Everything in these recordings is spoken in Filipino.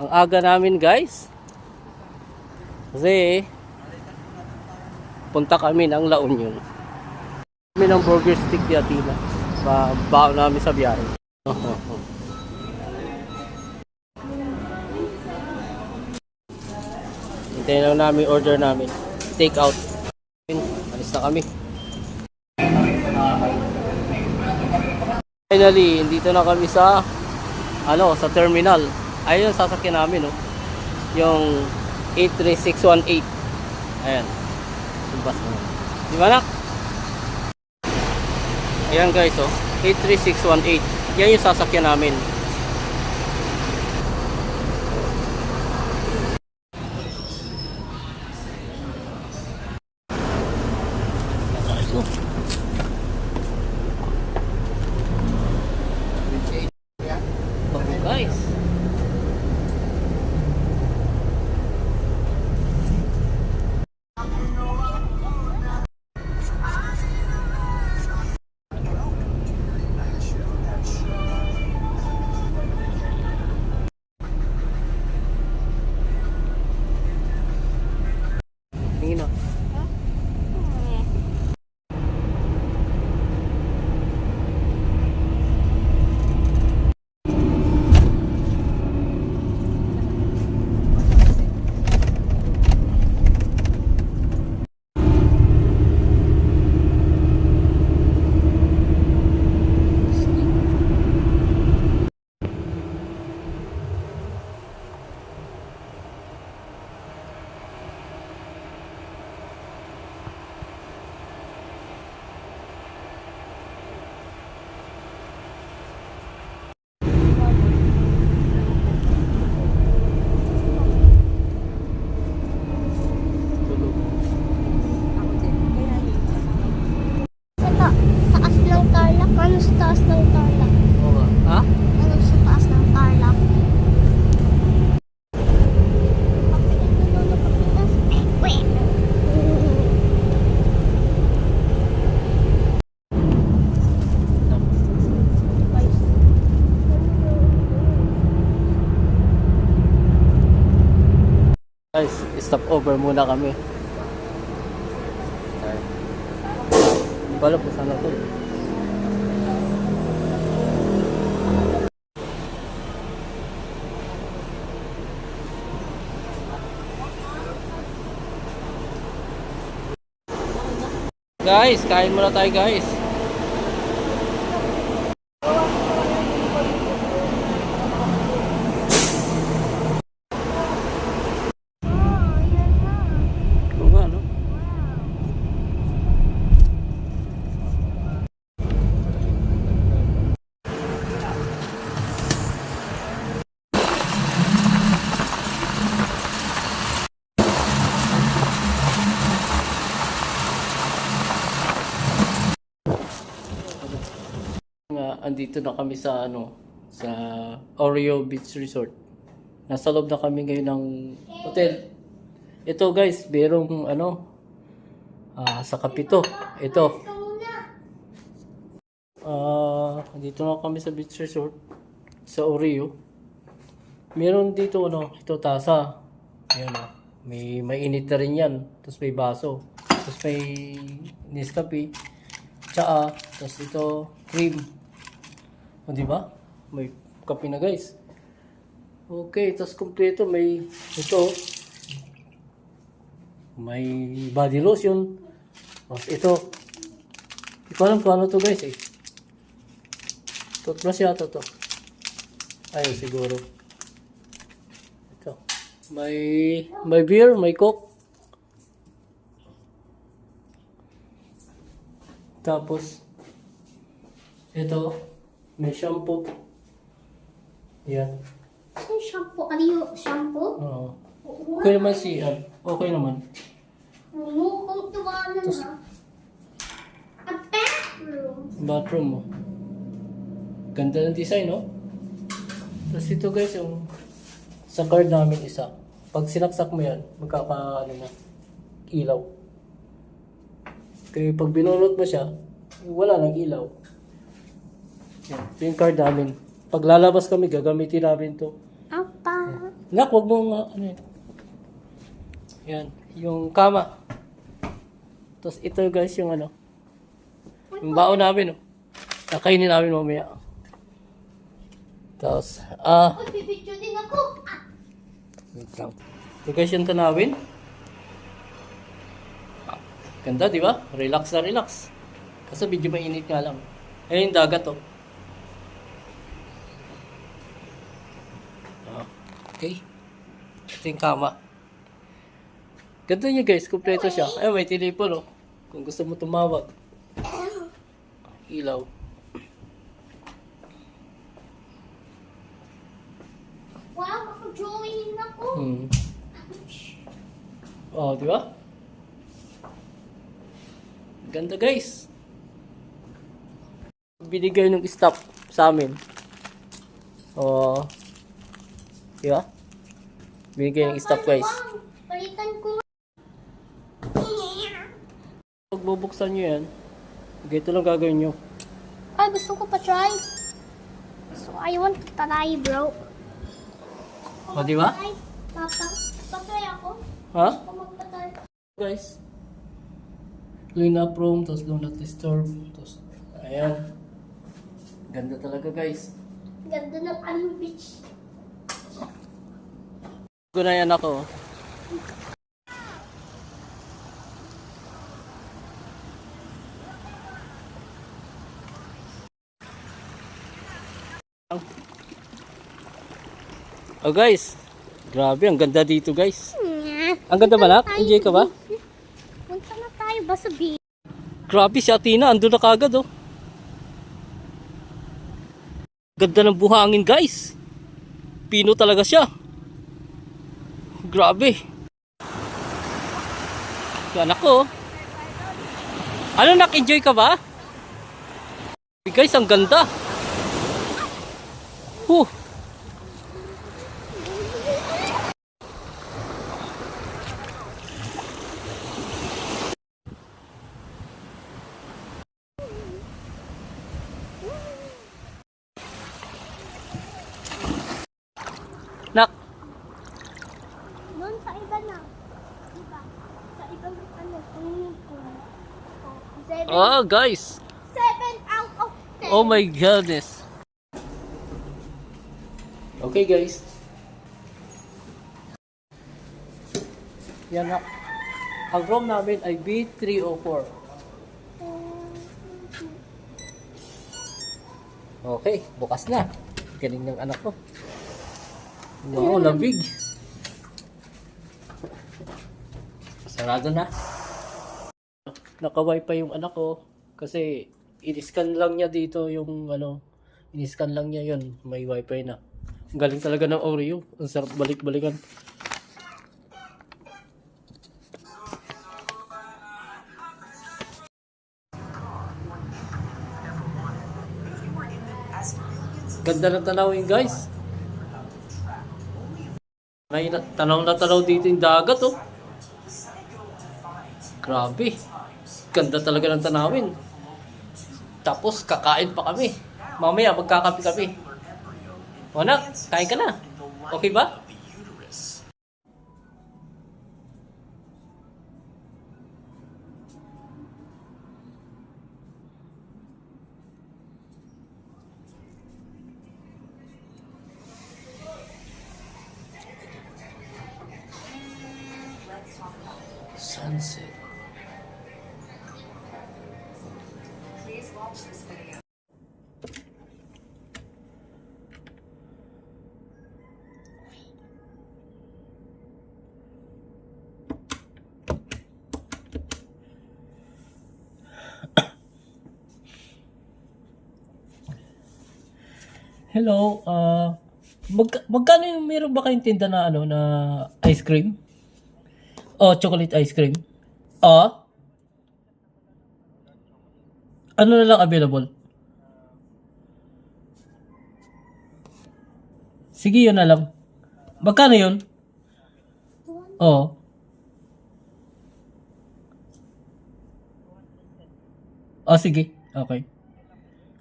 Ang aga namin guys. Kasi punta kami ng La Union. Kami ng burger stick di Atina. Baon namin sa biyahe. Hintayin lang namin order namin. Take out. Alis na kami. Finally, dito na kami sa sa terminal. Ayun yung sasakyan namin, no. Yung 83618. Ayan. Yung bus na. Di ba, nak? Ayan guys, 83618. Yan yung sasakyan namin. Bago guys. Tingin na. Taas ng Tarlac? Ano sa taas ng Tarlac? Oo. Ha? Ano sa taas ng Tarlac? Guys, stop over muna kami. Hindi ko alam kung saan na to. Guys, kain muna tayo guys. Oo nga, no? Andito na kami sa sa Oreo Beach Resort. Nasa loob na kami ngayon ng hotel. Ito guys, merong sa Kapito. Ito. Dito na kami sa Beach Resort sa Oreo. Meron dito ito tasa. Ayun may mainit na rin 'yan. Tapos may baso. Tapos may Nescafe, tsaa, tapos ito cream. O, di ba? May kape na guys. Okay, tapos kompleto may ito. May body lotion. Tapos ito. Hindi ko alam kung ano to guys eh. Toothbrush yata to. Ayun siguro. Ito. May beer, may coke. Tapos ito. May shampoo. Yan. Ano shampoo? Ano yung shampoo? Oo. Okay naman siya. Okay naman. Mukhang tuwanan na. A bathroom. Bathroom mo. Ganda ng design, no? Tapos ito guys, yung sa card namin isa. Pag sinaksak mo yan, ilaw. Kaya pag binunot mo siya, wala nang ilaw. Yan. Ito yung card namin. Pag lalabas kami, gagamitin namin to. Apa? Nak, wag mo ano yun. Yan, yung kama. Tapos ito guys yung ano. Yung baon namin, oh. Kakainin namin mamaya. Tapos, Uy, bibidyo din ako. wait lang. Ito guys yung tanawin. Ganda, di ba? Relax na relax. Kasi medyo mainit nga lang. Ayun yung dagat, oh. Okay. Ito yung kama. Ganda niya guys, kumpleto siya. Ay, may telepono, oh. Kung gusto mo tumawag. Ilaw. Wow, makadrawing ako. Oh, di ba? Ganda guys. Binigay ng staff sa amin. Oh. Di ba? Binigay ng staff guys. Wow, palitan ko. Pag bubuksan nyo yan, ganito lang gagawin nyo. Ay, gusto ko pa-try. So, I want to try, bro. O, di ba? Papa, pa-try ako. Ha? Ako magpa-try. Guys. Clean up room, tapos do not disturb. Tapos, ayan. Ganda talaga guys. Ganda ng ano, beach. Gunayan ako. Oh guys. Grabe, ang ganda dito guys. Ang ganda ba nak? Enjoy ka ba? Punta na tayo ba sa beach? Grabe si Athena, andun na kagad oh. Ganda ng buhangin guys. Pino talaga siya. Grabe. Yan ako. Ano nak-enjoy ka ba? Guys, ang ganda. Huh. Nak, Doon sa iba na. Diba? Sa ibang ano, swimming pool. oh guys. 7 out of 10. Oh my goodness. Okay guys. Yan na. Ang room namin ay B304. Okay, bukas na. Galing ng anak ko. Wow, labig. Sarado na. Naka-wifi yung anak ko. Kasi, in-scan lang niya dito yung ano. In-scan lang niya yun. May wifi na. Ang galing talaga ng Oreo. Ang sarap balik-balikan. Ganda ng tanawin guys. May tanaw na tanaw dito yung dagat oh. Grabe. Ganda talaga ng tanawin. Tapos kakain pa kami. Mamaya magkakape kami. O anak, kain ka na. Okay ba? Sunset. Hello, magkano yung meron ba kayong tinda na ano na ice cream? Oh, chocolate ice cream. Ah? Ano na lang available? Sige, yun na lang. Magkano yun? Oh. Oh, sige. Okay.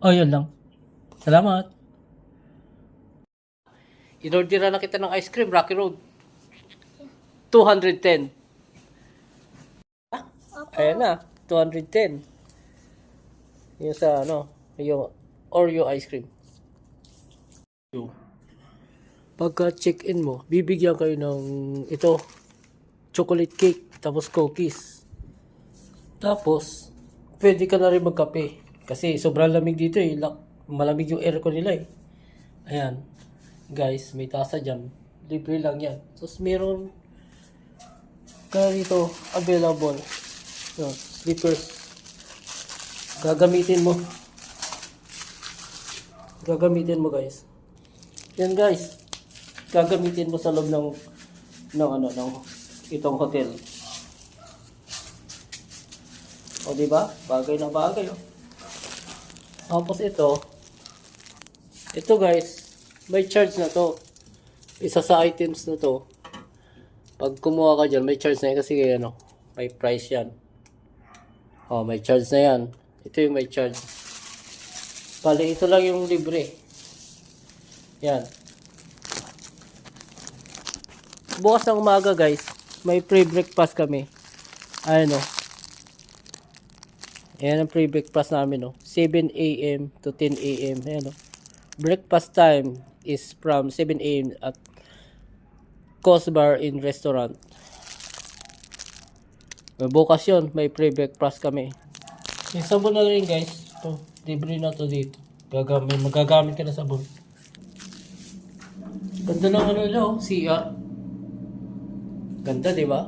Oh, yun lang. Salamat. inorderan na kita ng ice cream, Rocky Road. 210. Ayan na, 210. Yung sa ano, yung Oreo ice cream. Pagka check-in mo, bibigyan kayo ng ito, chocolate cake, tapos cookies. Tapos, pwede ka na rin magkape. Kasi sobrang lamig dito eh. Malamig yung aircon nila eh. Ayan. Guys, may tasa dyan. Libre lang yan. Tapos meron ka dito available. So, slippers. Gagamitin mo. Gagamitin mo guys. Yan guys. Gagamitin mo sa loob ng itong hotel. O di ba? Bagay na bagay oh. Tapos ito guys, may charge na to. Isa sa items na to. Pag kumuha ka dyan, may charge na yan kasi ano, may price yan. Oh, may charge na yan. Ito yung may charge. Bali, ito lang yung libre. Yan. Bukas ng umaga guys, may free breakfast kami. Ayan o. Ayan ang free breakfast namin o. 7 a.m. to 10 a.m. Ayan o. Breakfast time is from 7 a.m. at Coast Bar in Restaurant. Bukas yun, may free breakfast kami. Yung sabon na rin guys. Ito, libre na to dito. Magagamit ka na sabon. Ganda ng ano nila oh, CR. Ganda, di ba?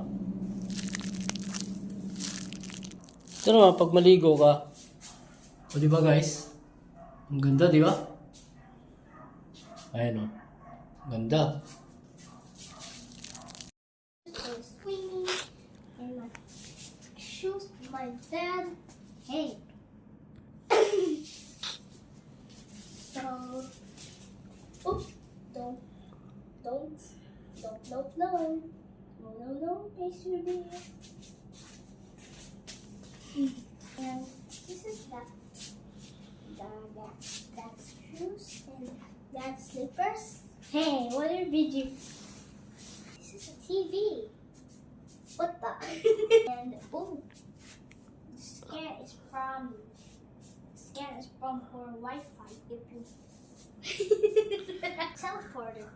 Ito naman, pag maligo ka. O, di ba guys? Ang ganda, di ba? Ayan o. Ganda. Swinging and my shoes, my bed. Hey. So, oops, don't, no, face reveal. And this is that's shoes and that's slippers. Hey, what are you? This is a TV. What the? And oh, the scan is from her Wi-Fi. If you teleporter.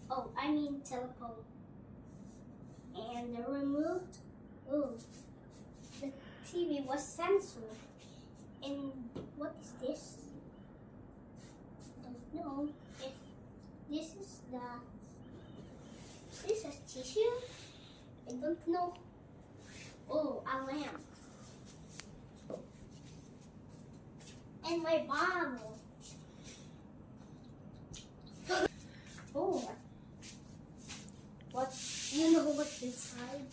Oh, I mean telephone. And the remote. Oh, the TV was censored. And what is this? Don't know. If this is a tissue? I don't know. Oh, a lamp. And my bottle. Oh. What? You know what's inside?